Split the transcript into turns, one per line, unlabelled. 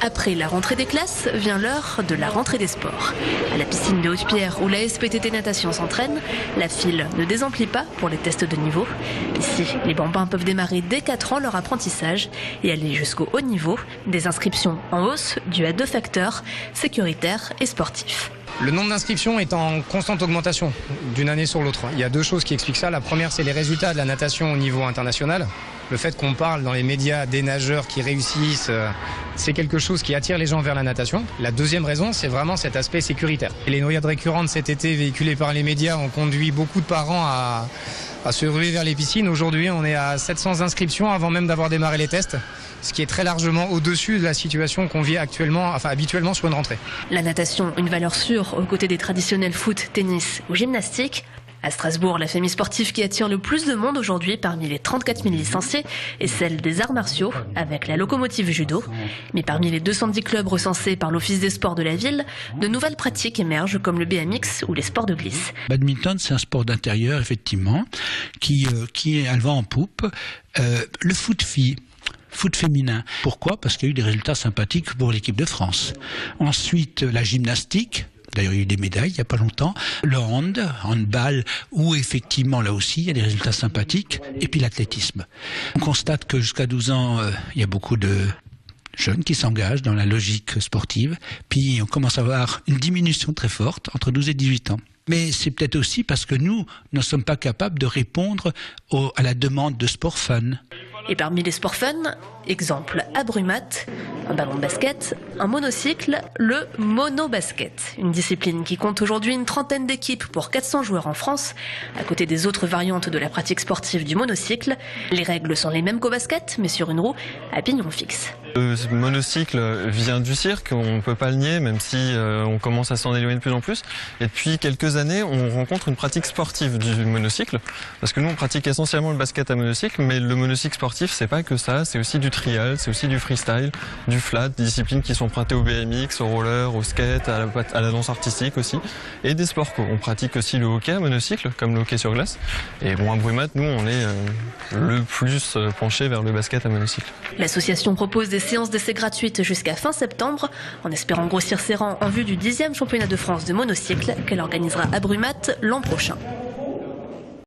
Après la rentrée des classes, vient l'heure de la rentrée des sports. À la piscine de Haute-Pierre où la SPTT Natation s'entraîne, la file ne désemplit pas pour les tests de niveau. Ici, les bambins peuvent démarrer dès 4 ans leur apprentissage et aller jusqu'au haut niveau. Des inscriptions en hausse dues à 2 facteurs, sécuritaires et sportifs.
Le nombre d'inscriptions est en constante augmentation d'une année sur l'autre. Il y a 2 choses qui expliquent ça. La première, c'est les résultats de la natation au niveau international. Le fait qu'on parle dans les médias des nageurs qui réussissent, c'est quelque chose qui attire les gens vers la natation. La deuxième raison, c'est vraiment cet aspect sécuritaire. Et les noyades récurrentes cet été véhiculées par les médias ont conduit beaucoup de parents à se ruer vers les piscines. Aujourd'hui, on est à 700 inscriptions avant même d'avoir démarré les tests, ce qui est très largement au-dessus de la situation qu'on vit habituellement sur une rentrée.
La natation, une valeur sûre aux côtés des traditionnels foot, tennis ou gymnastique. À Strasbourg, la famille sportive qui attire le plus de monde aujourd'hui parmi les 34 000 licenciés est celle des arts martiaux, avec la locomotive judo. Mais parmi les 210 clubs recensés par l'Office des sports de la ville, de nouvelles pratiques émergent comme le BMX ou les sports de glisse.
Badminton, c'est un sport d'intérieur, effectivement, qui est un vent en poupe. Le foot féminin. Pourquoi ? Parce qu'il y a eu des résultats sympathiques pour l'équipe de France. Ensuite, la gymnastique. D'ailleurs, il y a eu des médailles il n'y a pas longtemps. Le handball, où effectivement, là aussi, il y a des résultats sympathiques. Et puis l'athlétisme. On constate que jusqu'à 12 ans, il y a beaucoup de jeunes qui s'engagent dans la logique sportive. Puis on commence à avoir une diminution très forte entre 12 et 18 ans. Mais c'est peut-être aussi parce que nous ne sommes pas capables de répondre à la demande de sport fun.
Et parmi les sports fun, exemple à Brumath, un ballon de basket, un monocycle, le monobasket. Une discipline qui compte aujourd'hui une 30aine d'équipes pour 400 joueurs en France, à côté des autres variantes de la pratique sportive du monocycle. Les règles sont les mêmes qu'au basket, mais sur une roue à pignon fixe.
Le monocycle vient du cirque, on ne peut pas le nier, même si on commence à s'en éloigner de plus en plus. Et depuis quelques années, on rencontre une pratique sportive du monocycle, parce que nous on pratique essentiellement le basket à monocycle, mais le monocycle sportif c'est pas que ça, c'est aussi du trial, c'est aussi du freestyle, du flat, des disciplines qui sont prêtées au BMX, au roller, au skate, à la danse artistique aussi, et des sports co. On pratique aussi le hockey à monocycle, comme le hockey sur glace. Et bon, à Brumath, nous on est le plus penché vers le basket à monocycle.
L'association propose des séances d'essai gratuites jusqu'à fin septembre, en espérant grossir ses rangs en vue du 10e championnat de France de monocycle qu'elle organisera à Brumath l'an prochain.